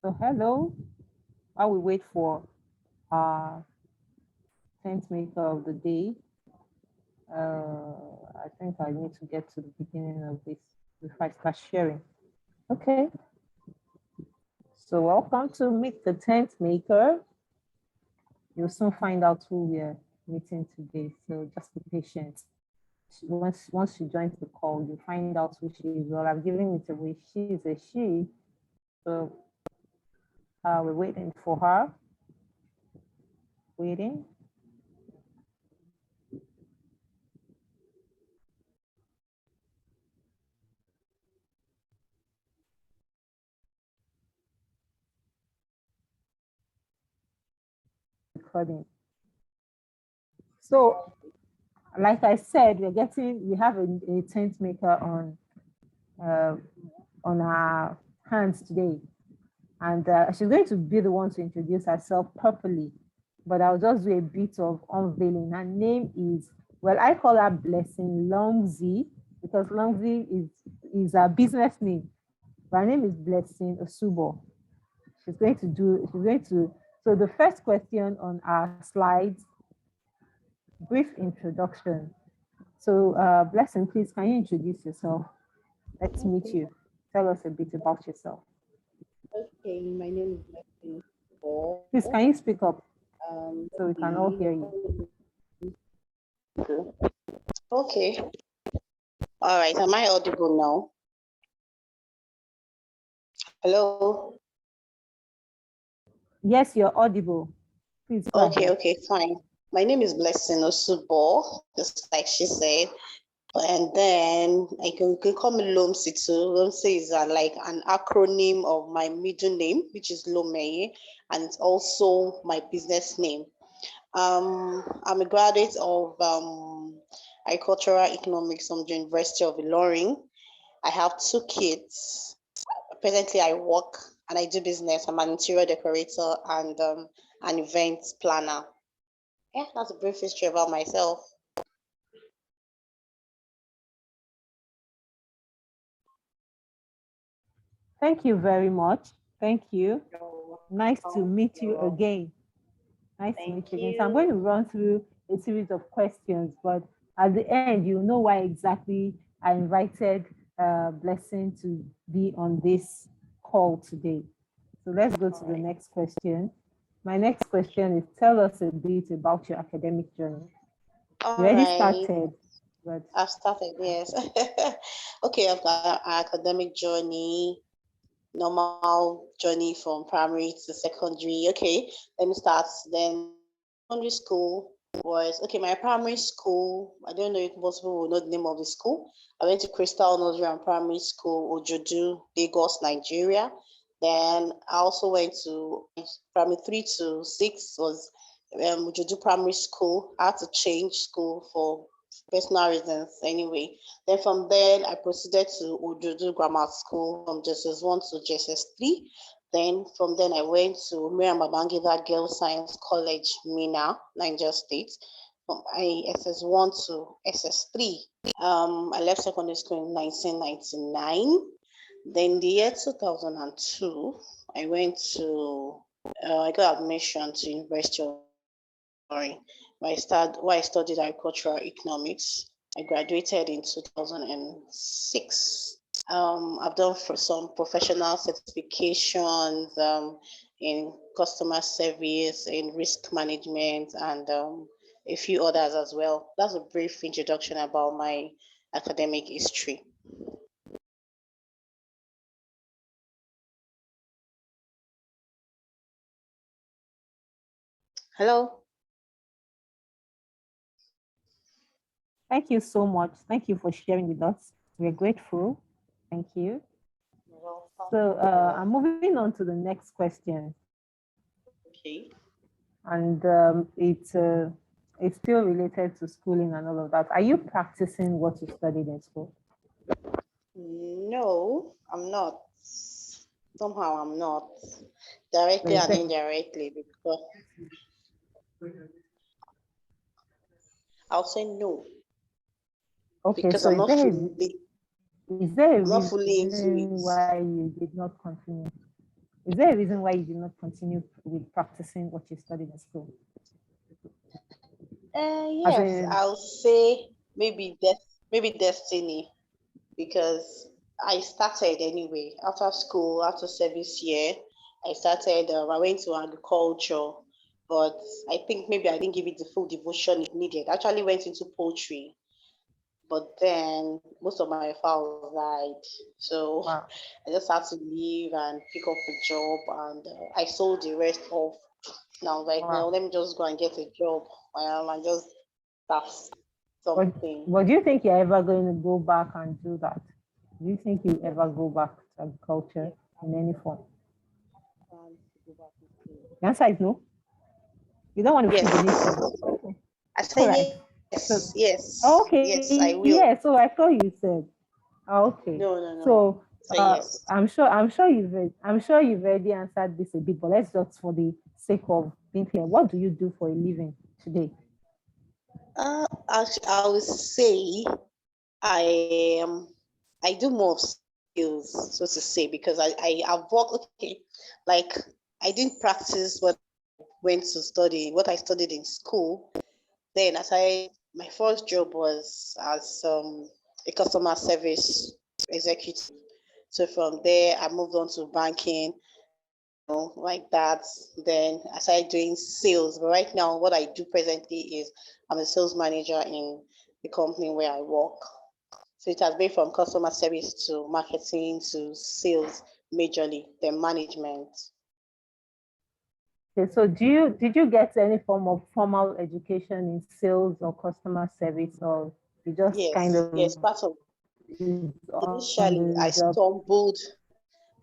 So hello, while we wait for our tent maker of the day, I think I need to get to the beginning of this before I start sharing. Okay, so welcome to Meet the Tent Maker. You'll soon find out who we're meeting today, so just be patient. Once she joins the call, you'll find out who she is. Well, I've given it away. She is a she, so we're waiting for her. Waiting. Recording. So, like I said, we have a tent maker uh, on our hands today, and she's going to be the one to introduce herself properly. But I'll just do a bit of unveiling. Her name is, well, I call her Blessing Longzi because Longzi is her business name. But her name is Blessing Osubor. She's going to. So the first question on our slides, brief introduction. So Blessing, please, can you introduce yourself? Let's meet you. Tell us a bit about yourself. Okay, my name is Blessing. Please, can you speak up so we can all hear you? Okay. All right. Am I audible now? Hello. Yes, you're audible. Please go Okay. ahead. Okay. Fine. My name is Blessing Osubor, just like she said. And then you can call me Lomsi too. Lomsi is like an acronym of my middle name, which is Lomeye, and it's also my business name. I'm a graduate of agricultural economics from the University of Ilorin. I have 2 kids. Presently, I work and I do business. I'm an interior decorator and an event planner. Yeah, that's a brief history about myself. Thank you very much. Thank you. Nice to meet you again. Nice to meet you again. So I'm going to run through a series of questions, but at the end, you know why exactly I invited Blessing to be on this call today. So let's go to the next question. My next question is, tell us a bit about your academic journey. All You already right. started, but I've started, yes. Okay, I've got an academic journey, normal journey from primary to secondary. Okay, let me start. Then secondary school was okay. My primary school, I don't know if most people will know the name of the school. I went to Crystal Nursery and Primary School, Ojodu, Lagos, Nigeria. Then I also went to primary 3 to 6 was Ojodu Primary School. I had to change school for personal reasons anyway. Then from there, I proceeded to Ojodu Grammar School from JSS 1 to JSS 3. Then from then I went to Miriam Babangida Girls Science College, Mina, Niger State, from SS1 to SS3. I left secondary school in 1999. Then the year 2002, I went to, I got admission to University of Ilorin, where I studied agricultural economics. I graduated in 2006. I've done for some professional certifications in customer service, in risk management, and a few others as well. That's a brief introduction about my academic history. Hello. thank you so much. Thank you for sharing with us. We're grateful. Thank you. So I'm moving on to the next question. Okay. And it's still related to schooling and all of that. Are you practicing what you studied in school? No, I'm not. Somehow I'm not. Directly and indirectly, because I'll say no. Okay, Because so I'm not fully is there a I'm not fully into reason it. why you did not continue? Is there a reason why you did not continue with practicing what you studied in school? As Yes, in, I'll say maybe destiny, because I started anyway after school, after service year. I went to agriculture, but I think maybe I didn't give it the full devotion it needed. I actually went into poultry, but then most of my files died. So wow. I just had to leave and pick up a job, and I sold the rest off. Now, like, Wow. now let me just go and get a job and just start But, something. but do you think you're ever going to go back and do that? Do you think you ever go back to agriculture Yes, in any form? plan to go back to school. The answer is no. You don't want to feed the Yes, nation. Okay. I All say right. So, yes, I okay. will. Yeah. So I thought you said, okay. No, no, no. So Say yes. I'm sure you've already answered this a bit, but let's just for the sake of being clear, what do you do for a living today? Actually, I would say I I do more of skills, so to say, because I've worked, okay, like I didn't practice what went to study, what I studied in school. Then my first job was as a customer service executive. So from there, I moved on to banking, like that. Then I started doing sales. But right now, what I do presently is I'm a sales manager in the company where I work. So it has been from customer service to marketing to sales majorly, then management. Okay, so did you get any form of formal education in sales or customer service, or you just kind Yes, of part of is on initially the job?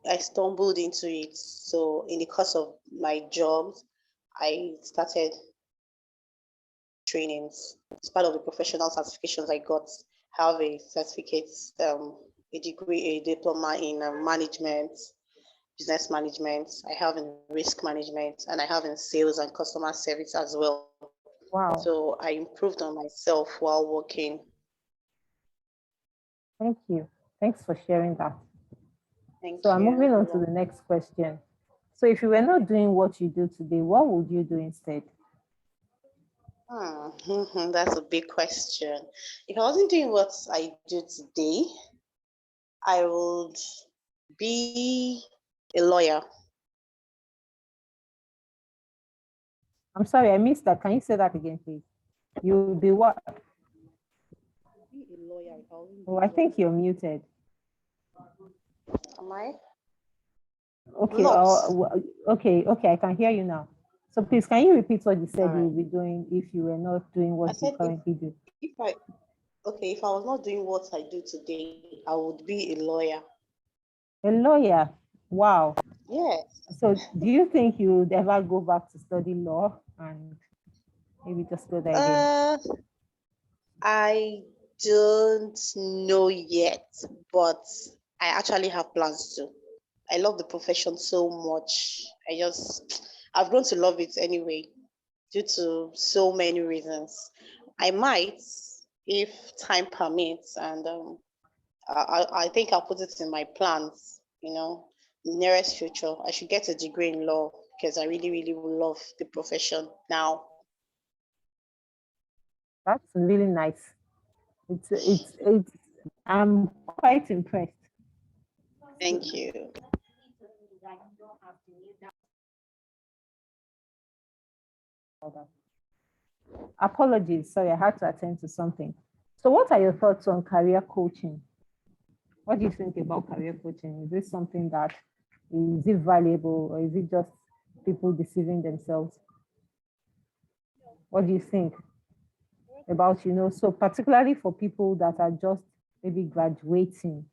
I stumbled into it. So in the course of my jobs, I started trainings. It's part of the professional certifications I got. Have a certificate, a degree, a diploma in management, business management. I have in risk management, and I have in sales and customer service as well. Wow, So I improved on myself while working. thank you. Thanks for sharing that. Thank So I'm you. moving on to the next question. So if you were not doing what you do today, what would you do instead? That's a big question. If I wasn't doing what I do today, I would be a lawyer. I'm sorry, I missed that. Can you say that again, please? You'll be what? Be a lawyer if I wasn't Oh, doing I what think you're muted. am I? Okay, Not. okay, I can hear you now. So please, can you repeat what you All said you right. would be doing if you were not doing I what you said currently do? if I okay, if I was not doing what I do today, I would be a lawyer. A lawyer. Wow. Yes. So do you think you would ever go back to study law and maybe just go there again? Uh, I don't know yet, but I actually have plans to. I love the profession so much. I've grown to love it anyway, due to so many reasons. I might, if time permits, and I think I'll put it in my plans, nearest future. I should get a degree in law because I really, really love the profession now. That's really nice. It's I'm quite impressed. Thank you. Apologies, sorry, I had to attend to something. So what are your thoughts on career coaching? What do you think about career coaching? Is this something that is it valuable, or is it just people deceiving themselves? What do you think about, so particularly for people that are just maybe graduating,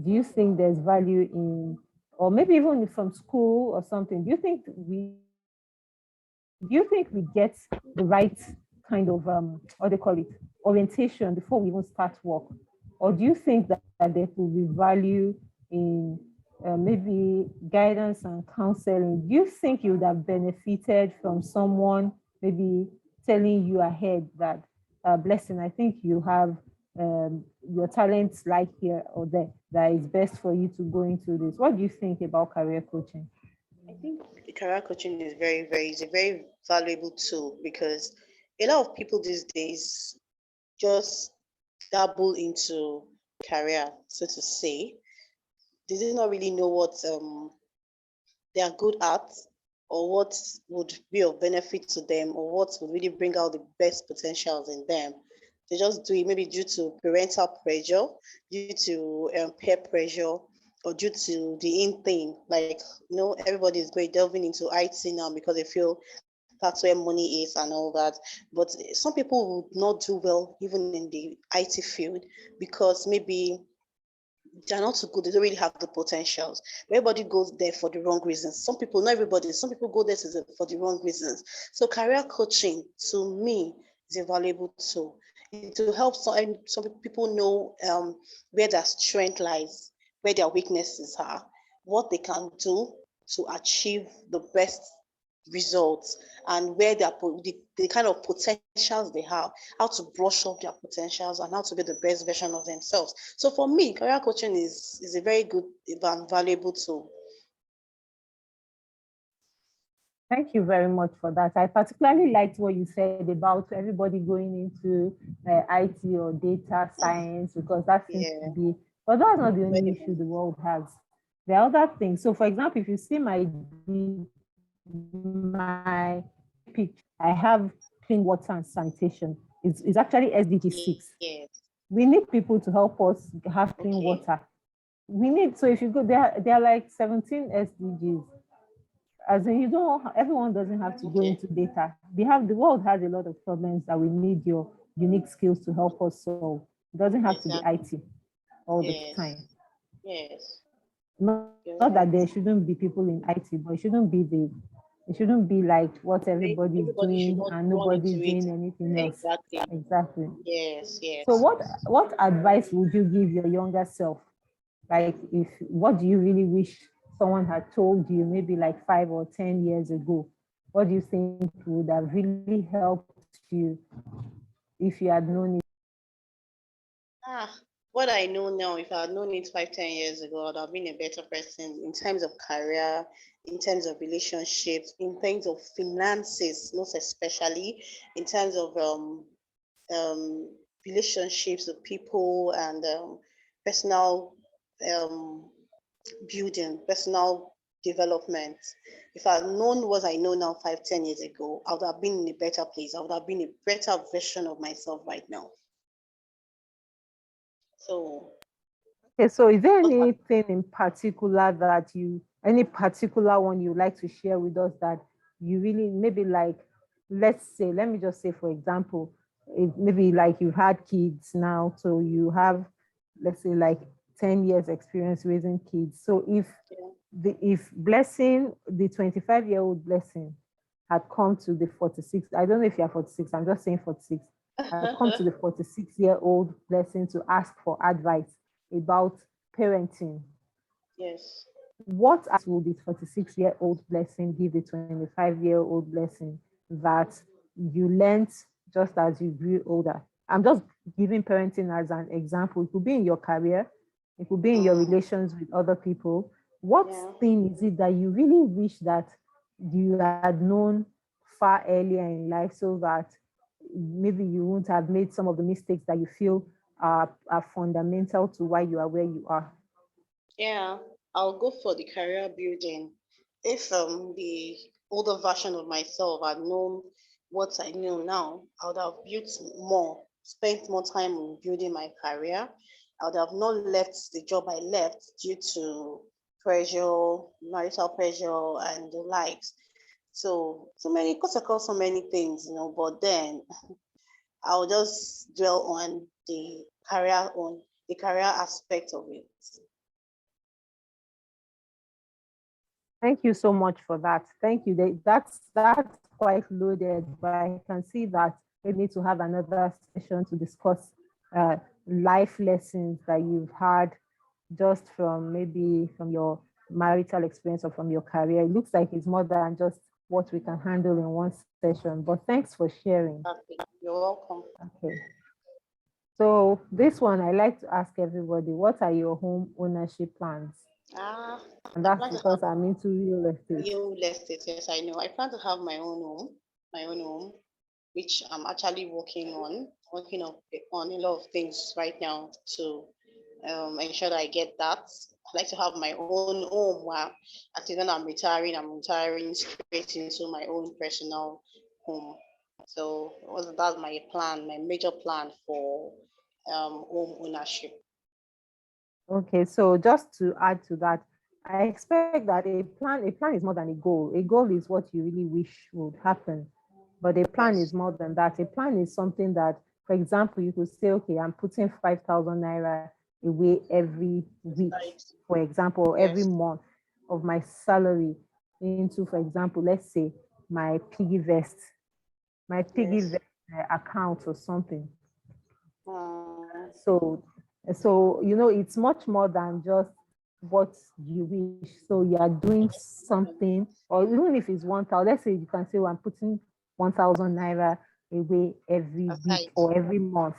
do you think there's value in, or maybe even from school or something, do you think we get the right kind of what they call it, orientation before we even start work? Or do you think that there could be value in maybe guidance and counseling? Do you think you would have benefited from someone maybe telling you ahead that blessing, I think you have your talents like here or there that is best for you to go into this? What do you think about career coaching? think career coaching is is a very valuable tool because a lot of people these days just dabble into career, so to say. They do not really know what they are good at or what would be of benefit to them or what would really bring out the best potentials in them. They just do it maybe due to parental pressure, due to peer pressure, or due to the in thing. Like, everybody is going delving into IT now because they feel that's where money is and all that. But some people would not do well even in the IT field because maybe they're not too good. They don't really have the potentials. Everybody goes there for the wrong reasons. Some people, not everybody, some people go there for the wrong reasons. So career coaching to me is a valuable tool. It will help some people know where their strength lies, where their weaknesses are, what they can do to achieve the best results, and where the kind of potentials they have, how to brush up their potentials and how to be the best version of themselves. So for me, career coaching is a very good and valuable tool. Thank you very much for that. I particularly liked what you said about everybody going into IT or data science, because that seems to Yeah. be, but that's not the only issue the world has. There are other things. So, for example, if you see my picture, I have clean water and sanitation. It's actually SDG 6. Yes. We need people to help us have clean water. We need, so if you go there, are like 17 SDGs. As in, everyone doesn't have to go into data. The world has a lot of problems that we need your unique skills to help us solve. It doesn't have to be IT all the time. Yes. Not that there shouldn't be people in IT, but it shouldn't be like what everybody's doing and nobody's doing anything else. Exactly. Yes. So what advice would you give your younger self? Like, what do you really wish someone had told you maybe like 5 or 10 years ago? What do you think would have really helped you if you had known it? What I know now, if I had known it 5, 10 years ago, I'd have been a better person in terms of career, in terms of relationships, in terms of finances, most especially in terms of um, relationships with people and personal um, building, personal development. If I had known what I know now 5, 10 years ago, I would have been in a better place. I would have been a better version of myself right now. So, Okay, so is there anything in particular any particular one you'd like to share with us that you really, maybe like, let me just say, for example, maybe like you've had kids now, so you have, let's say, like 10 years experience raising kids. So if Blessing, the 25-year-old Blessing, had come to the 46, I don't know if you're 46, I'm just saying 46, had come to the 46-year-old Blessing to ask for advice about parenting. yes. What advice would the 46-year-old Blessing give the 25-year-old Blessing that you learned just as you grew older? I'm just giving parenting as an example. It could be in your career, it could be in your relations with other people. What thing is it that you really wish that you had known far earlier in life, so that maybe you wouldn't have made some of the mistakes that you feel are fundamental to why you are where you are? Yeah, I'll go for the career building. If the older version of myself had known what I know now, I would have built more, spent more time on building my career. I would have not left the job I left due to pressure, marital pressure, and the likes. So many, cut across so many things, but then I'll just dwell on the career aspect of it. Thank you so much for that. Thank you. That's quite loaded, but I can see that we need to have another session to discuss life lessons that you've had just from your marital experience or from your career. It looks like it's more than just what we can handle in one session, but thanks for sharing. Okay. You're welcome. Okay. So this one, I like to ask everybody, what are your home ownership plans? Ah, And I that's plan to have because I'm into real estate. real estate. Yes, I know. I plan to have my own home, which I'm actually working on a lot of things right now to ensure that I get that. I like to have my own home where at least when I'm retiring straight into my own personal home. So that's my plan, my major plan for home ownership. Okay, so just to add to that, I expect that a plan is more than a goal. A goal is what you really wish would happen, but a plan is Yes. more than that. A plan is something that, for example, you could say, okay, I'm putting 5,000 naira away every week, Right. for example, or every Yes. month of my salary into, for example, let's say my piggy Yes. vest account or something. Mm, So it's much more than just what you wish. So you are doing something, or even if it's 1,000, let's say you can say, well, I'm putting 1,000 naira away every week aside. or every month.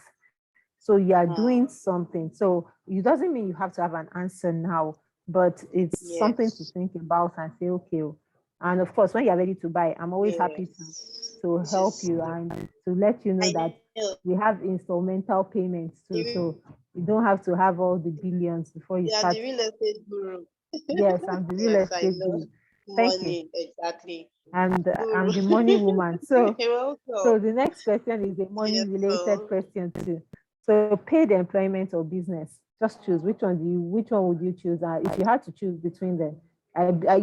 So you are Mm, doing something. So it doesn't mean you have to have an answer now, but it's something to yes. think about and say, okay. And of course, when you're ready to buy, I'm always happy to Yes. to This help is you and to let you know I that know. we have instrumental payments too. You So you don't have to have all the billions before you you are the start. real estate guru. Yes, I'm the real Yes, I estate know. guru. Thank you. Money, exactly. And Guru. I'm the money woman. So You're so welcome. the next question is a money Yes, related so question too. So paid employment or business, just choose which one would you choose? If you had to choose between them,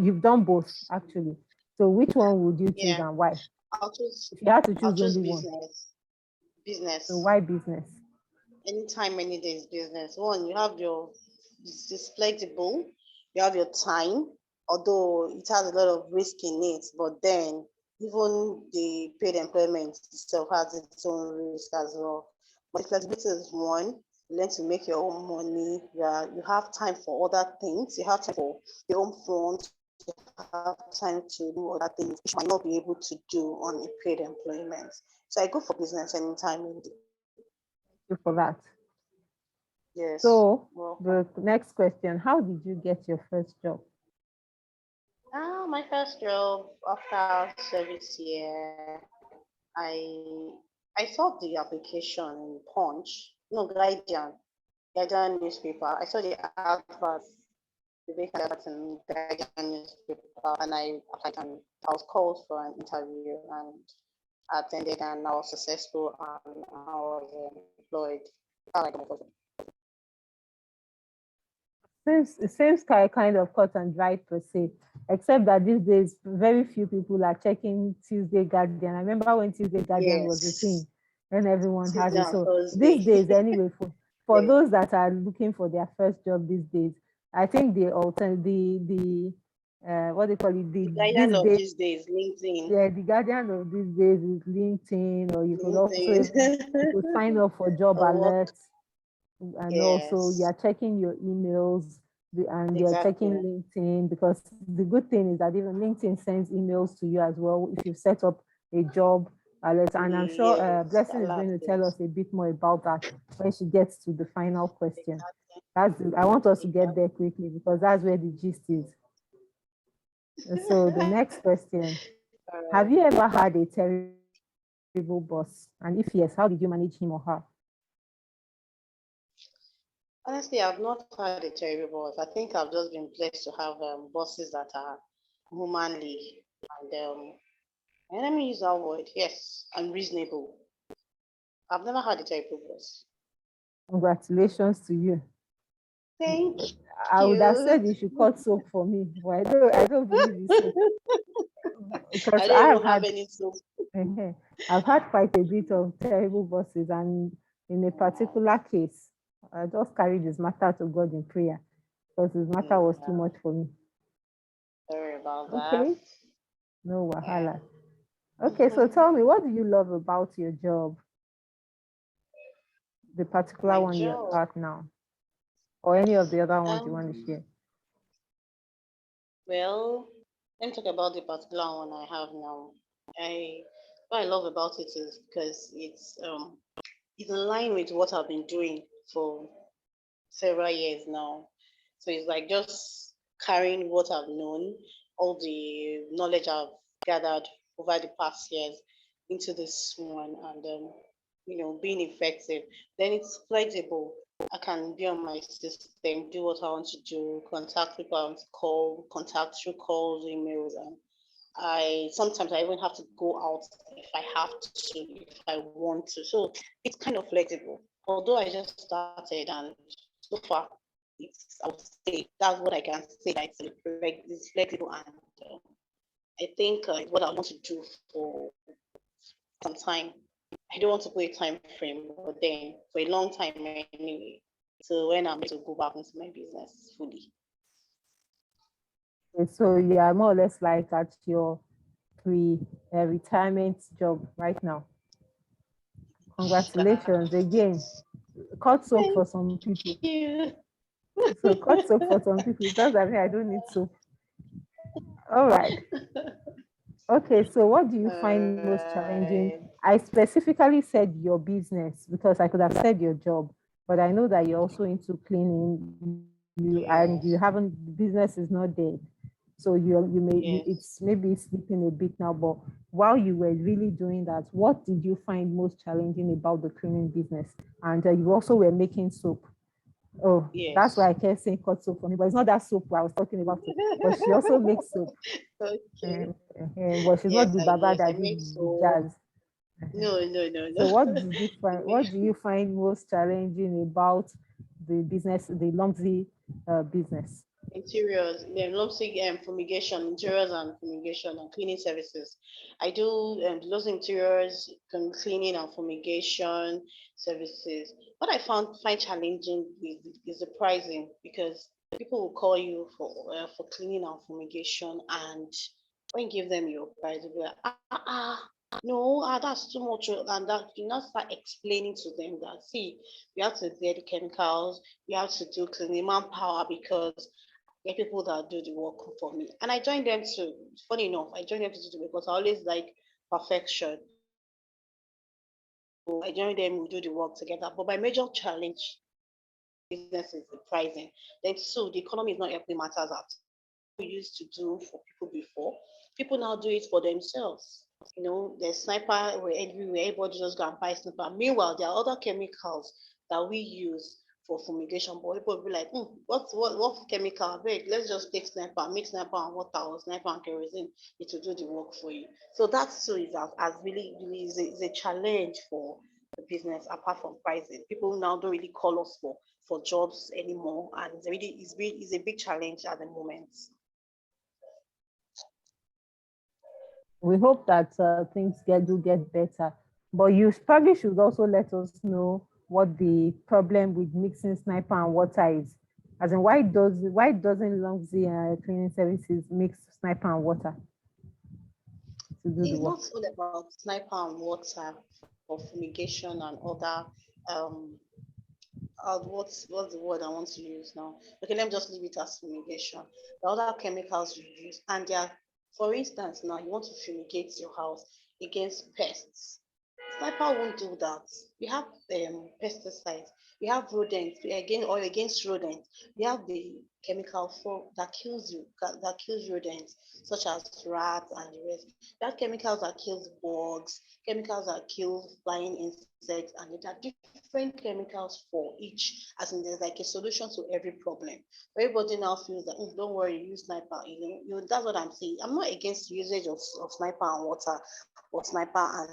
you've done both actually. So which one would you choose yeah, and why? I'll choose If you had to I'll choose choose only one, business. so Business. why business? Anytime, any day is business. One, you have it's flexible, you have your time, although it has a lot of risk in it, but then even the paid employment itself has its own risk as well. But the flexibility is one, you learn to make your own money, you have time for other things, you have time for your own front, you have time to do other things which you might not be able to do on a paid employment. So I go for business anytime. Thank you for that. Yes, So welcome. the next question: how did you get your first job? My first job after service year, I saw the application in Punch, no Guardian newspaper. I saw the advert, the vacant advert in Guardian newspaper, and I applied and I was called for an interview and attended, and I was successful and I was employed. I like my first job. Seems kind of cut and dry per se, except that these days very few people are checking Tuesday Guardian. I remember when Tuesday Guardian was the thing, Yes, when everyone had Tuesday it. and So these Thursday. days, anyway, for Yes. those that are looking for their first job these days, I think the what they call it, The the guardian these of days, these days, LinkedIn. yeah, the Guardian of these days is LinkedIn, or you could also LinkedIn. even you could sign up for job Or what? alerts, and also Yes, you're checking your emails, and you're checking exactly. LinkedIn, because the good thing is that even LinkedIn sends emails to you as well if you set up a job alert. And I'm sure Yes, Blessing is Allah, going to tell us yes. a bit more about that when she gets to the final question. Exactly. I want us to get there Exactly. quickly because that's where the gist is. So the next question: All right. have you ever had a terrible boss? And if yes, how did you manage him or her? Honestly, I've not had a terrible boss. I think I've just been blessed to have bosses that are humanly and let me use that word. Yes, and reasonable. I've never had a terrible boss. Congratulations to you. Thank I would have you. said you should cut soap for me, but I don't believe in soap I because don't even have any soap. I've had quite a bit of terrible bosses, and in a particular case, I just carried this matter to God in prayer because this matter was too Yeah, much for me. sorry about that. Okay, no Yeah. wahala. Okay, so tell me, what do you love about your job, the particular My one you're job. at now, or any of the other ones you want to Um, share? well, let me talk about the particular one I have now. I what I love about it is because it's in line with what I've been doing for several years now. So it's like just carrying what I've known, all the knowledge I've gathered over the past years into this one, and being effective. Then it's flexible. I can be on my system, do what I want to do, contact people I want to call, contact through calls, emails, and I sometimes I even have to go out if I have to, if I want to. So it's kind of flexible. Although I just started, and so far it's, I would say that's what I can say. That it's flexible, and I think what I want to do for some time. I don't want to put a time frame, but then for a long time anyway. So when I'm to go back into my business fully. So you are more or less like at your pre-retirement job right now. Congratulations again. Cut soap for some people. You. So cut soap for some people. It does that mean I don't need soap. All right. Okay, so what do you find most challenging? I specifically said your business because I could have said your job, but I know that you're also into cleaning. And you haven't, business is not dead. So it's maybe sleeping a bit now, but while you were really doing that, what did you find most challenging about the cleaning business? And you also were making soap. Oh, that's why I kept saying cut soap for me, but it's not that soap I was talking about, but she also makes soap. Okay. But she's not the Baba that did the jazz. No. So what do you find most challenging about the business, the Lumsey business? Interiors, fumigation, interiors and fumigation and cleaning services. I do those interiors, cleaning and fumigation services. What I find challenging is the pricing, because people will call you for cleaning and fumigation, and when you give them your price, they'll be like, no, that's too much, and that you not start explaining to them that, see, we have to get the chemicals, we have to do cleaning manpower, because get people that do the work for me. And I joined them to, funny enough, I joined them to do the work because I always like perfection. So I joined them, we do the work together. But my major challenge business is the pricing. Then so the economy is not helping matters out. We used to do for people before, people now do it for themselves. There's sniper where everywhere, everybody just go and buy sniper. Meanwhile, there are other chemicals that we use for fumigation, but people will be like, what chemical? Wait, let's just take sniper, mix sniper and water, or sniper and kerosene. It will do the work for you. So that too is as really, really is a challenge for the business. Apart from pricing, people now don't really call us for jobs anymore, and it's a big challenge at the moment. We hope that things do get better, but you probably should also let us know what the problem with mixing sniper and water is. As in, why doesn't Lumsey cleaning services mix sniper and water to do the work? It's not all about sniper and water for fumigation and other what's the word I want to use now? Okay, let me just leave it as fumigation. The other chemicals you use, and they are, for instance, now you want to fumigate your house against pests. Sniper won't do that. We have pesticides. We have rodents. Against rodents. We have the chemical that kills rodents, such as rats and the rest. We have chemicals that kills bugs, chemicals that kill flying insects, and there are different chemicals for each. As in, there's like a solution to every problem. Everybody now feels that, don't worry, use sniper. That's what I'm saying. I'm not against the usage of sniper and water, or sniper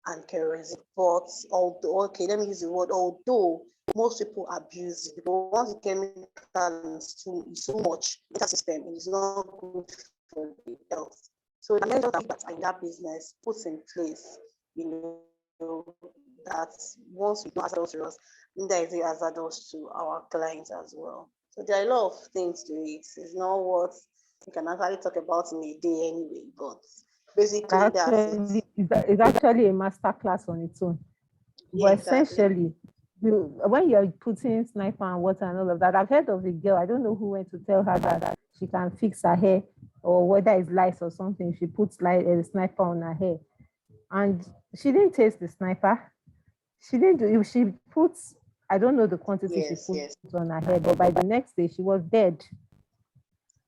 and kerosene. But although, okay, let me use the word, although most people abuse it, because once the chemical is too much in the system, it is not good for the health. So the measures that in that business puts in place, that once we do hazardous to us, there is a hazardous to our clients as well. So there are a lot of things to it. It's not what we can actually talk about in a day anyway, but basically it's actually a master class on its own. Yeah, but essentially, when you're putting sniper and water and all of that, I've heard of a girl, I don't know who went to tell her that she can fix her hair, or whether it's lice or something, she puts a sniper on her hair. And she didn't taste the sniper. She didn't do it. She puts, I don't know the quantity she put on her hair, but by the next day she was dead.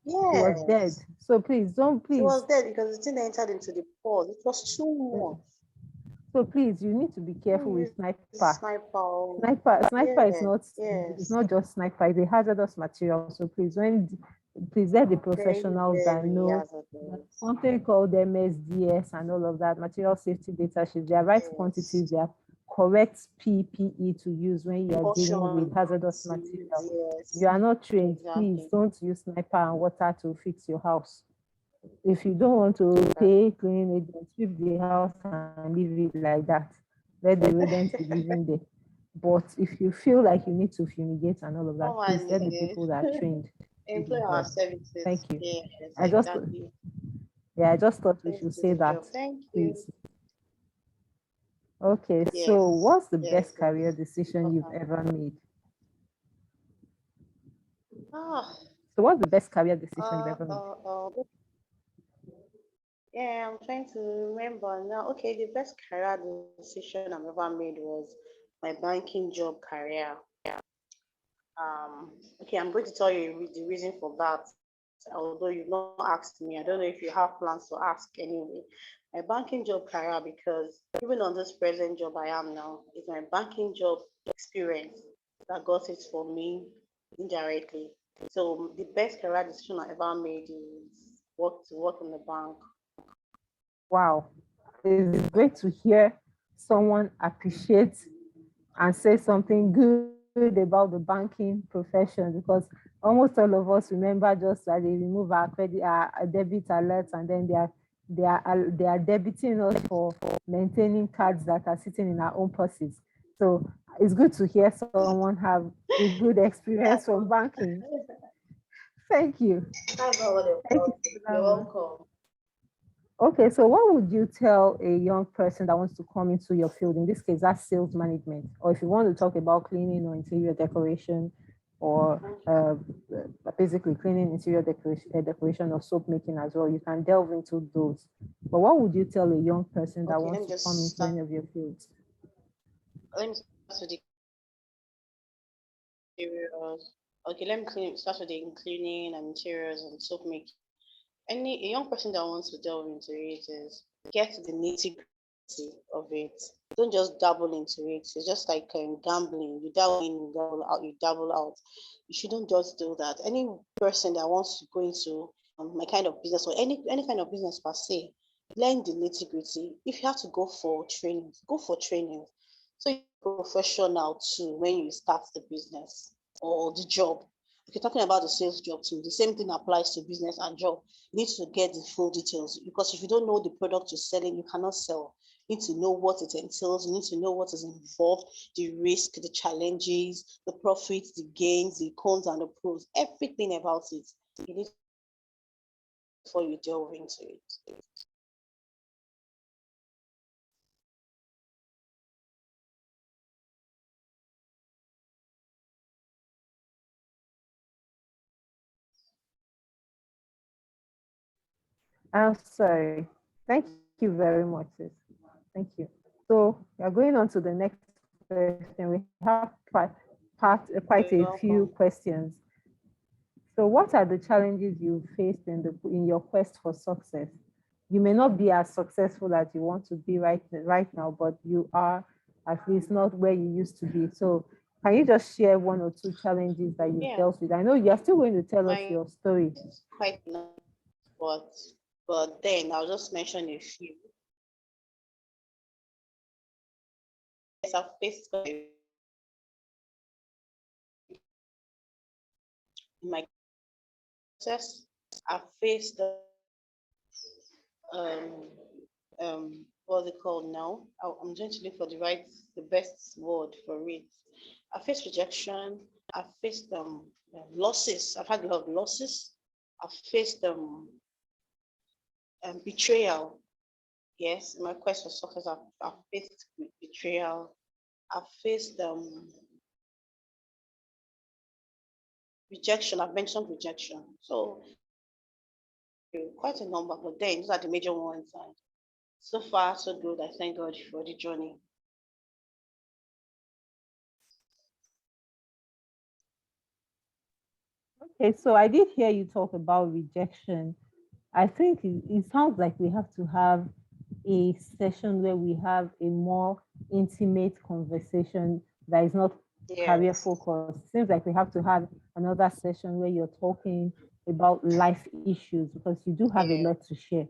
She was dead. Yes. So please don't She please. was dead because the thing entered into the pores. It was too much. So please, you need to be careful Don't with use sniper. sniper. Sniper is Yes, not, it's yes. not just sniper, it's a hazardous material. So please let the Very, professionals that very know hazardous. something called MSDS and all of that, material safety data sheets, there are right Yes. quantities, there are correct PPE to use when you are dealing with Caution. hazardous material. Yes, You are not trained, please exactly. don't use sniper and water to fix your house. If you don't want to pay cleaning agents, sweep the house and leave it like that. Let the rodents be living there. But if you feel like you need to fumigate and all of that, Come please on, let the people that are trained do employ the our job. services. Thank you. Yes, I just exactly. yeah, I just thought we Please should do say the that, job. Thank you. please. Okay, so Yes, what's the yes, best career yes. decision you've Important. ever made? Ah, So what's the best career decision you've uh, ever made? uh, uh. Yeah, I'm trying to remember now. Okay, the best career decision I've ever made was my banking job career. Okay, I'm going to tell you the reason for that. Although you've not asked me, I don't know if you have plans to ask anyway. My banking job career, because even on this present job I am now, it's my banking job experience that got it for me indirectly. So the best career decision I ever made is work in the bank. Wow, it's great to hear someone appreciate and say something good about the banking profession, because almost all of us remember just that they remove our credit, our debit alerts, and then they are debiting us for maintaining cards that are sitting in our own purses. So it's good to hear someone have a good experience That's from banking. Thank you. that's not what Thank you about for it. that You're one. welcome. Okay, so what would you tell a young person that wants to come into your field? In this case, that's sales management. Or if you want to talk about cleaning or interior decoration, or basically cleaning, interior decoration or soap making as well, you can delve into those. But what would you tell a young person that Okay, wants to come into any of your fields? let me start with the interiors. Okay, start with the cleaning and interiors and soap making. A young person that wants to delve into it is get the nitty gritty of it. Don't just dabble into it. It's just like gambling. You dabble in, you dabble out, you dabble out. You shouldn't just do that. Any person that wants to go into my kind of business or any kind of business per se, learn the nitty gritty. If you have to go for training, go for training. So you're professional too when you start the business or the job. If you're talking about the sales job too, the same thing applies to business and job. You need to get the full details because if you don't know the product you're selling, you cannot sell. You need to know what it entails, you need to know what is involved, the risk, the challenges, the profits, the gains, the cons and the pros, everything about it. You need before you delve into it. I'm sorry. Thank you very much, sis. Thank you. So we are going on to the next question. We have quite You're a few welcome. questions. So what are the challenges you faced in your quest for success? You may not be as successful as you want to be right now, but you are at least not where you used to be. So can you just share one or two challenges that you've Yeah, dealt with? I know you are still going to tell us my your story. quite enough, but then I'll just mention a few. Yes, I've faced in my process. I've faced um what's it called now? I'm trying to look for the best word for it. I faced rejection. I faced losses. I've had a lot of losses. I've faced betrayal. Yes, in my quest for success, I've faced betrayal. I've faced rejection. I've mentioned rejection. So quite a number, but then these are the major ones. And so far, so good. I thank God for the journey. Okay, so I did hear you talk about rejection. I think it sounds like we have to have a session where we have a more intimate conversation that is not career Yes. focused. Seems like we have to have another session where you're talking about life issues because you do have a Yes. lot to share.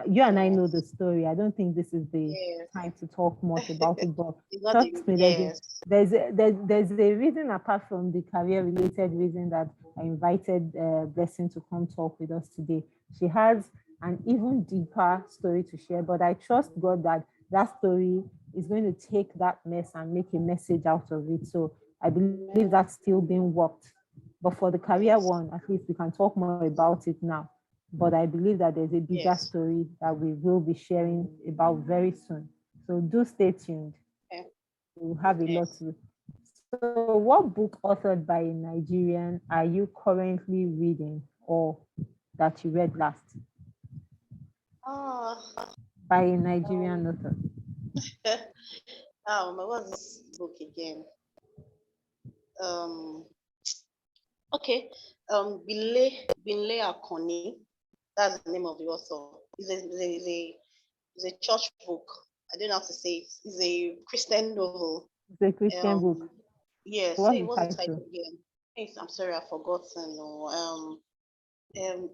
You and I know the Yes. story. I don't think this is the Yes. time to talk much about it, but It's not the trust me, yes. there's a reason apart from the career related reason that I invited Blessing to come talk with us today. She has an even deeper story to share, but I trust God that that story is going to take that mess and make a message out of it. So I believe Amen. that's still being worked. But for the career Yes. one, at least we can talk more about it now. But I believe that there's a bigger Yes. story that we will be sharing about very soon. So do stay tuned. Okay. We'll have a lot Yes. to. So, what book authored by a Nigerian are you currently reading or that you read last Ah, by a um, Nigerian author? what's this book again? Um, okay. Binle Akoni. That's the name of the author. It's a church book. I don't know how to say it. It's a Christian novel. It's a Christian book. Um, yeah. What's Say the what's the title title? again? I'm sorry, I've forgotten. No. Um,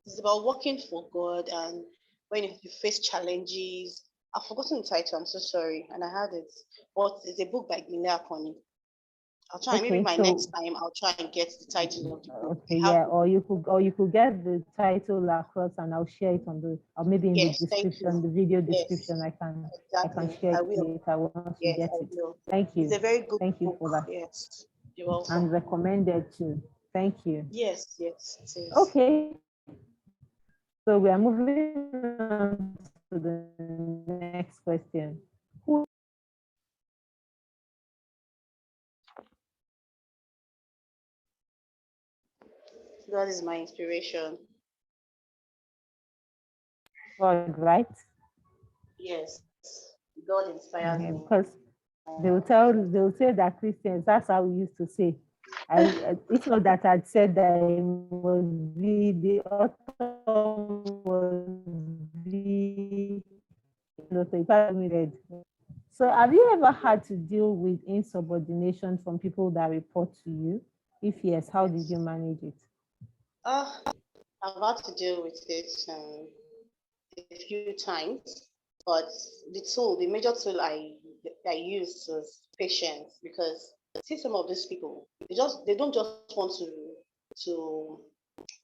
it's about working for God and when you face challenges. I've forgotten the title. I'm so sorry, and I had it. But it's a book by Binle Akoni. I'll try. Maybe Okay, my next so time I'll try and get the title of the book. okay, I have yeah, the book. or you could get the title across, and I'll share it on the or maybe in the Yes, thank you. description, the video Yes, description. I can exactly. share I it will. later once we Yes, get I it. will. It's a Thank very good you book. for that, Yes, you're welcome. and recommended too. Thank you. Yes, yes, it is. Okay, so we are moving on to the next question. Who God is my inspiration. God, right? Yes, God inspires Mhm. me. Because they will say that Christians, that's how we used to say. It's not that I'd said that it must be the author must be read. So have you ever had to deal with insubordination from people that report to you? If yes, how did you Yes. manage it? I've had to deal with it a few times, but the major tool I use is patience because see some of these people, they don't just want to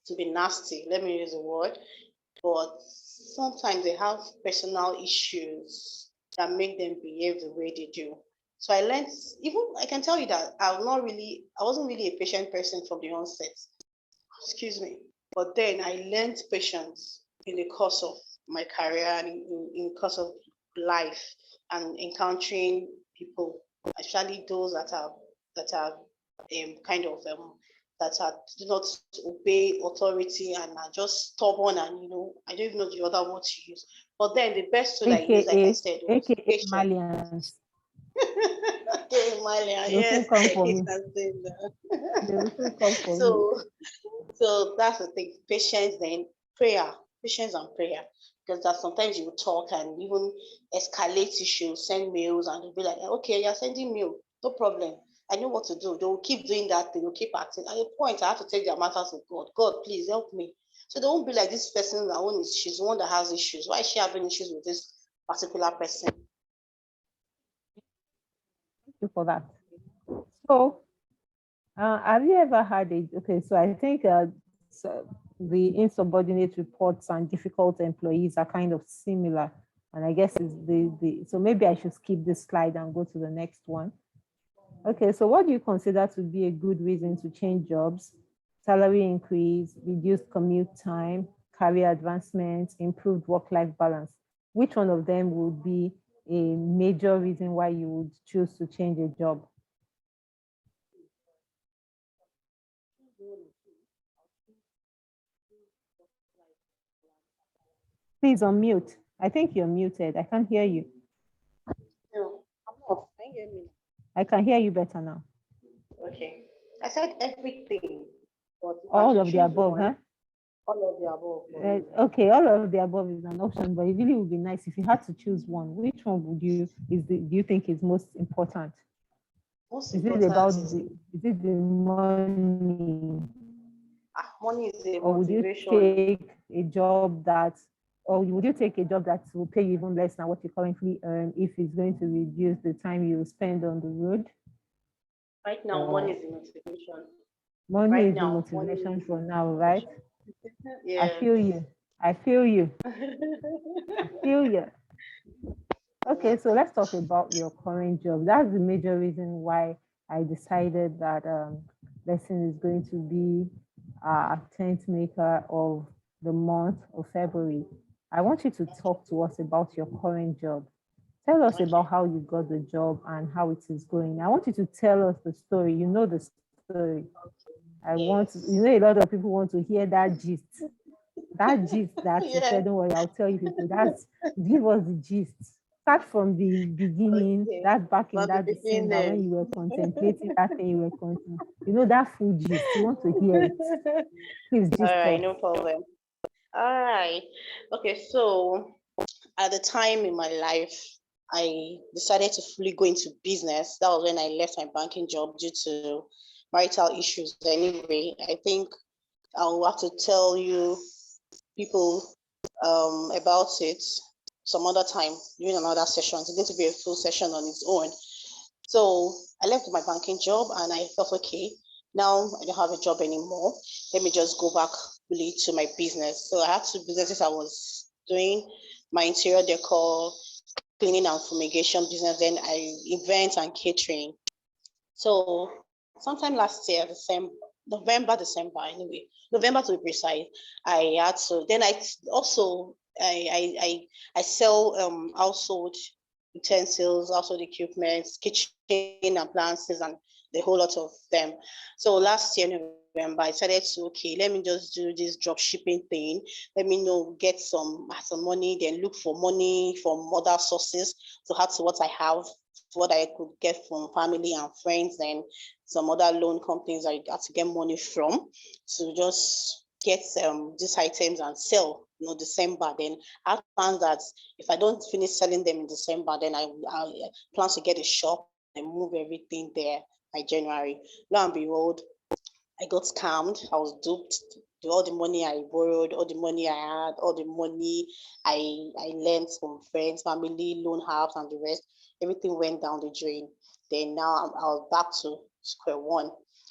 to be nasty. Let me use a word, but sometimes they have personal issues that make them behave the way they do. So I learned, even I can tell you that I wasn't really a patient person from the onset. Excuse me. But then I learned patience in the course of my career and in course of life and encountering people, especially those that are kind of that are do not obey authority and are just stubborn and I don't even know the other word to use. But then the best tool I used, like I said, was AKA patience. Malians. Okay, Malia, They'll soon yes, come for you me. can say that. They will soon come for me. So so that's the thing. Patience, then prayer, patience and prayer. Because that sometimes you will talk and even escalate issues, send mails, and they'll be like, okay, you're sending mail, no problem. I know what to do. They will keep doing that, they will keep acting. At a point, I have to take their matters to God. God, please help me. So they won't be like this person that one is she's the one that has issues. Why is she having issues with this particular person? Thank you for that. So, have you ever had a okay? So I think so the insubordinate reports and difficult employees are kind of similar, and I guess it's the so maybe I should skip this slide and go to the next one. Okay, so what do you consider to be a good reason to change jobs? Salary increase, reduced commute time, career advancement, improved work-life balance. Which one of them would be a major reason why you would choose to change a job? Please unmute. I think you're muted. I can't hear you. No, I'm not. Can you hear me? I can hear you better now. Okay. I said everything. But if I'm All to of the choose above, one, huh? all of the above for me. Okay, all of the above is an option, but it really would be nice if you had to choose one. Which one would you do you think is most important? Most Is it important about is the money, money is a or would you motivation. take a job that, or would you take a job that will pay you even less than what you currently earn if it's going to reduce the time you spend on the road? Right now, money Or is a motivation. money Right is the now, money motivation is a for now, right? motivation. I Yeah. feel you. I feel you. I feel you. Okay, so let's talk about your current job. That's the major reason why I decided that lesson is going to be a tent maker of the month of February. I want you to talk to us about your current job. Tell us about Okay. how you got the job and how it is going. I want you to tell us the story. You know the story. Yes. A lot of people want to hear that gist. That gist that you Yeah. said, don't worry, I'll tell you people. Give us the gist. Start from the beginning, Okay. that back in From the that December when beginning. you were contemplating that thing you were contemplating. You know, that full gist. We want to hear it. Please All gist right, us. no problem. All right. Okay, so at the time in my life, I decided to fully go into business. That was when I left my banking job due to marital issues. Anyway, I think I'll have to tell you people about it some other time during another session. It's going to be a full session on its own. So I left my banking job and I felt okay. Now I don't have a job anymore. Let me just go back really to my business. So I had two businesses I was doing: my interior decor, cleaning and fumigation business, then I events and catering. So sometime last year, November, December, anyway, November to be precise, I had to. Then I also I sell household utensils, household equipment, kitchen appliances, and the whole lot of them. So last year, November, I decided to, okay, let me just do this drop shipping thing. Let me know, get some money, then look for money from other sources to add to what I have, what I could get from family and friends, and some other loan companies I had to get money from to just get these items and sell, December. Then I plans that if I don't finish selling them in December, then I plan to get a shop and move everything there by January. Lo and behold, I got scammed. I was duped. All the money I borrowed, all the money I had, all the money I lent from friends, family, loan apps, and the rest, everything went down the drain. Then now I was back to square one.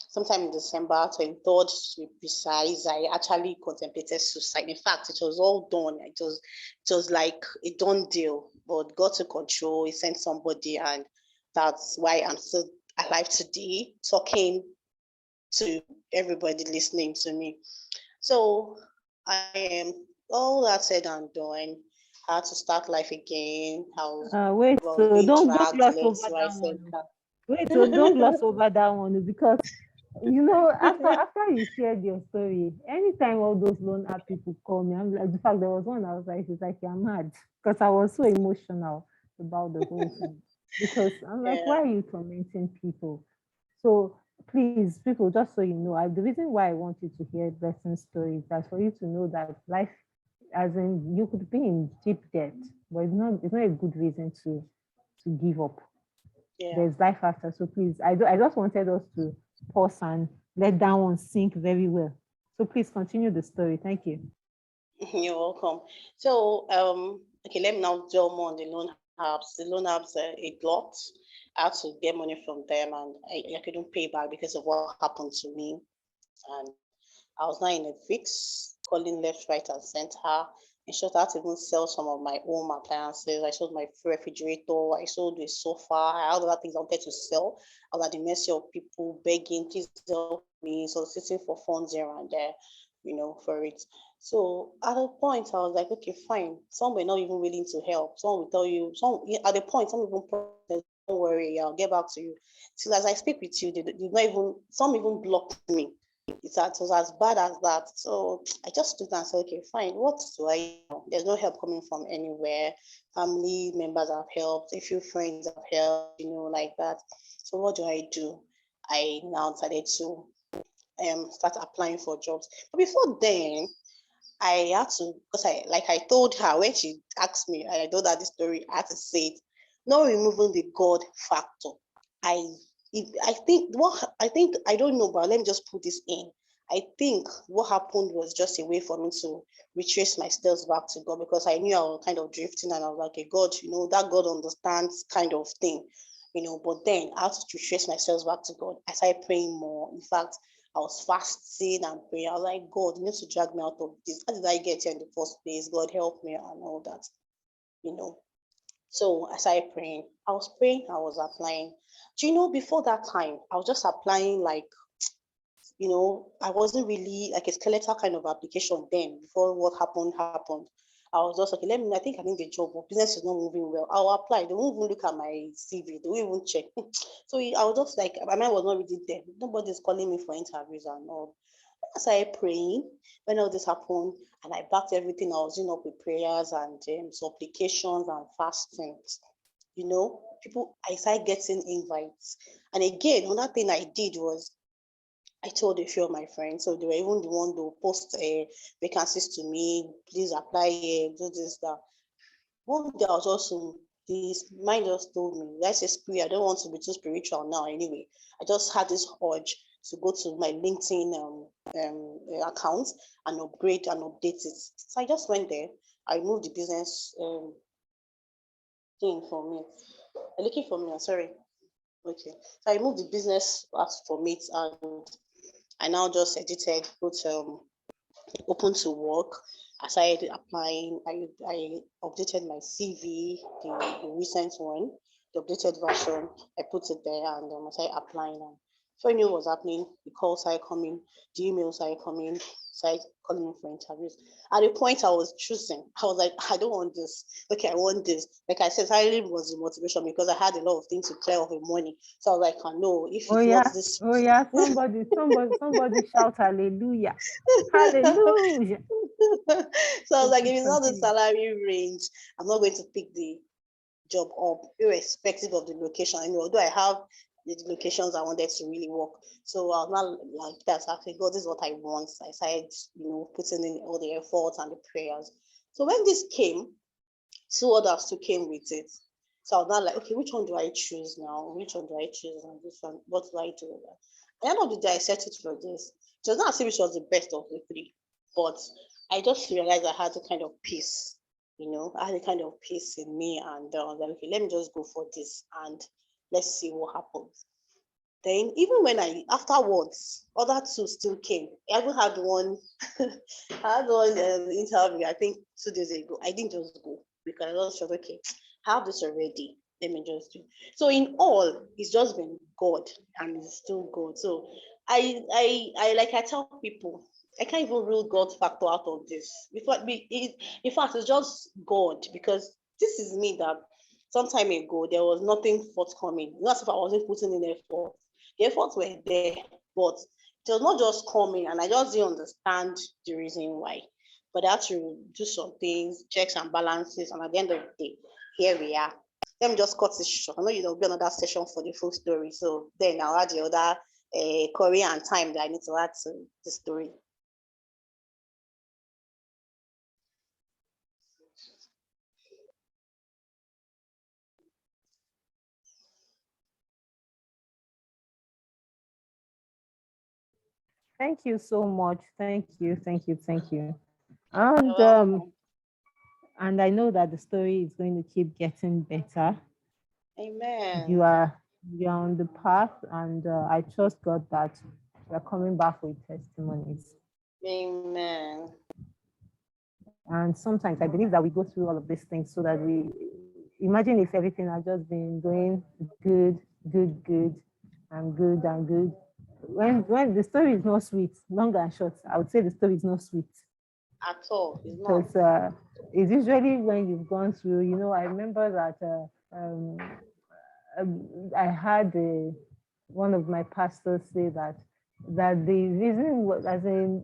Sometime in December 23rd, to be precise, I actually contemplated suicide. In fact, it was all done. It was like a done deal, but God took control. He sent somebody, and that's why I'm still alive today, talking to everybody listening to me. So I am all that said and done. I had to start life again. Wait, I was so being don't dragged gloss over left, right, that one. center. Wait, so don't gloss over that one because after you shared your story, anytime all those loan app people call me, I'm like, in fact, there was one I was like, it's like you're mad because I was so emotional about the whole thing. Because I'm like, Yeah, why are you tormenting people? So please, people, just so you know, the reason why I want you to hear blessing stories that for you to know that life, as in you could be in deep debt, but it's not a good reason to give up. yeah. There's life after. So please, I just wanted us to pause and let that one sink very well. So please continue the story. Thank you. You're welcome. So, okay, let me now dwell more on the loan apps. The loan apps are a lot. I had to get money from them, and I couldn't pay back because of what happened to me. And I was now in a fix, calling left, right, and center. In short, I had to even sell some of my home appliances. I sold my refrigerator. I sold a sofa. I had other things I wanted to sell. I was at the mercy of people begging, please help me, soliciting for funds here and there, for it. So at a point, I was like, okay, fine. Some were not even willing to help. Some will tell you, at the point, some even promised, don't worry, I'll get back to you. Till as I speak with you, they did not even, some even blocked me. It was as bad as that. So I just stood and said, okay, fine. What do I do? There's no help coming from anywhere. Family members have helped. A few friends have helped, like that. So what do? I now decided to start applying for jobs. But before then, I had to, because I told her when she asked me, and I told her the story, I had to say it, not removing the God factor. I I don't know, but let me just put this in. I think what happened was just a way for me to retrace my steps back to God, because I knew I was kind of drifting, and I was like, okay, God, that God understands kind of thing, but then I had to retrace myself back to God. I started praying more. In fact, I was fasting and praying. I was like, God, you need to drag me out of this. How did I get here in the first place? God, help me and all that, you know. So I started praying. I was praying, I was applying. Do you know, before that time, I was just applying like, I wasn't really like a skeletal kind of application then. Before what happened. I was just okay, I think I need the job, but business is not moving well. I'll apply. They won't even look at my CV, they won't even check. So I was just like, my mind was not really there. Nobody's calling me for interviews and all. I started praying when all this happened, and I backed everything I was doing up with prayers and supplications and fastings. I started getting invites. And again, another thing I did was I told a few of my friends, so they were even the one to post vacancies to me. Please apply here, do this, that. One day I was also, this mind just told me, let's say spirit, I don't want to be too spiritual now anyway. I just had this urge to go to my LinkedIn account and upgrade and update it. So I just went there. I moved the business thing for me. Looking for me, I'm sorry. Okay. So I moved the business as for it, and I now just edited, put open to work. I started applying. I updated my CV, the recent one, the updated version. I put it there, and I started applying. And so I knew what was happening. The calls started coming, the emails started coming, started calling me for interviews. At the point I was choosing, I was like, I don't want this. Okay, I want this. Like I said, silently was the motivation, because I had a lot of things to clear off in money. So I was like, I know if Oh it's not yeah, this. oh yeah. Somebody shout hallelujah. Hallelujah. So I was like, if Okay, it's not the continue. salary range, I'm not going to pick the job up, irrespective of the location. Although I have the locations I wanted to really work. So I was not like that. So I said, God, this is what I want. I started, putting in all the efforts and the prayers. So when this came, two others too came with it. So I was not like, okay, which one do I choose now? Which one do I choose? And this one, what do I do? At the end of the day, I settled for this. It was not as if it was the best of the three, but I just realized I had a kind of peace. I had a kind of peace in me, and I was like, okay, let me just go for this, and let's see what happens. Then, even when afterwards, other two still came. I even had one, I had one interview, I think 2 days ago. I didn't just go, because I was just, okay, I have this already. Let me just do. So in all, it's just been God, and it's still God. So I like I tell people, I can't even rule God factor out of this. In fact, it's just God, because this is me that some time ago there was nothing forthcoming. Not if I wasn't putting in effort. The efforts were there, but it was not just coming, and I just didn't understand the reason why. But I had to do some things, checks and balances, and at the end of the day, here we are. Let me just cut this short. I know there'll be another session for the full story, so then I'll add the other Korean time that I need to add to the story. Thank you so much. Thank you. You're And welcome. and I know that the story is going to keep getting better. You Amen. are you are on the path, and I trust God that you are coming back with testimonies. Amen. And sometimes I believe that we go through all of these things so that we imagine if everything had just been going good, good, and good and good. When the story is not sweet, long and short, I would say the story is not sweet, At all. It's not. because it's usually when you've gone through. I remember that I had one of my pastors say that the reason was, as in,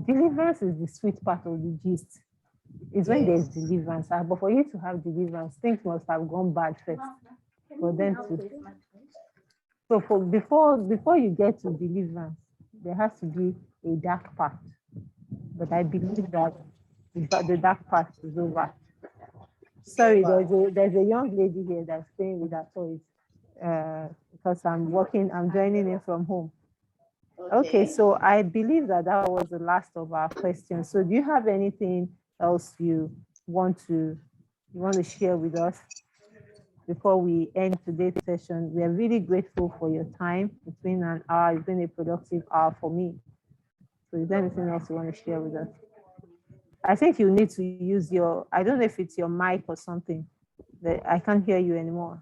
deliverance is the sweet part of the gist. It's when there's Yes. deliverance. But for you to have deliverance, things must have gone bad first for them to. So before you get to deliverance, there has to be a dark part. But I believe that the dark part is over. Sorry, there's a young lady here that's playing with her toys because I'm joining in from home. Okay, so I believe that was the last of our questions. So do you have anything else you want to share with us before we end today's session? We are really grateful for your time. It's been an hour. It's been a productive hour for me. So is there anything else you want to share with us? I think you need to use your, I don't know if it's your mic or something. I can't hear you anymore.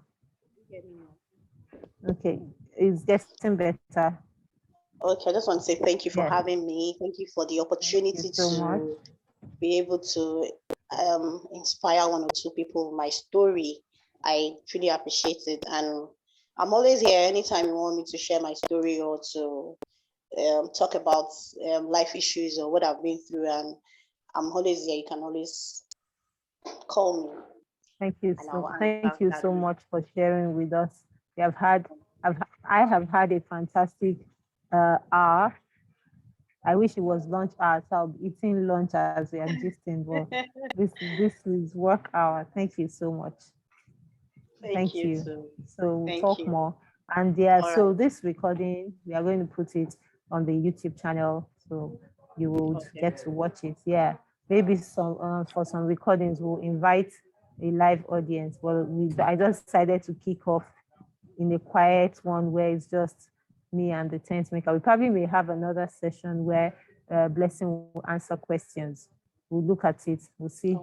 Okay, it's getting better. Okay, I just want to say thank you for having me. Thank you for the opportunity to be able to inspire one or two people with my story. I truly appreciate it. And I'm always here anytime you want me to share my story or to talk about life issues or what I've been through. And I'm always here. You can always call me. Thank you so much for sharing with us. I have had a fantastic hour. I wish it was lunch hour, so I'll be eating lunch as we are gisting, but this is work hour. Thank you so much. Thank you. So we'll talk more. And so this recording, we are going to put it on the YouTube channel, so you will get to watch it. Yeah, maybe for some recordings, we'll invite a live audience. Well, I just decided to kick off in a quiet one where it's just me and the Tentmaker. We probably may have another session where Blessing will answer questions. We'll look at it. We'll see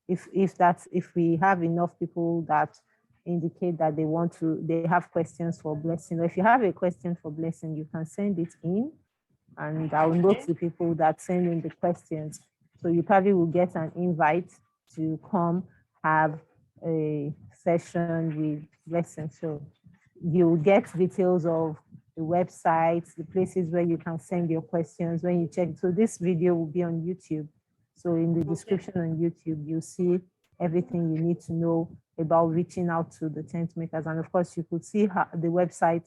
if we have enough people that indicate that they have questions for Blessing. Or if you have a question for Blessing, you can send it in, and I'll note the people that send in the questions. So you probably will get an invite to come have a session with Blessing. So you'll get details of the websites, the places where you can send your questions when you check. So this video will be on YouTube. So in the description on YouTube, you'll see everything you need to know about reaching out to the tent makers. And of course, you could see the website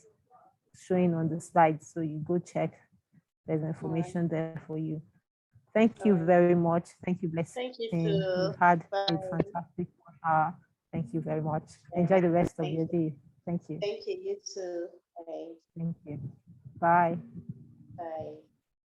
showing on the slide. So you go check. There's information there for you. Thank you very much. Thank you, Blessing. Thank you too. You've had a fantastic hour. Thank you very much. Enjoy the rest of your day. Thank you. Thank you. You too. Bye. Thank you. Bye. Bye.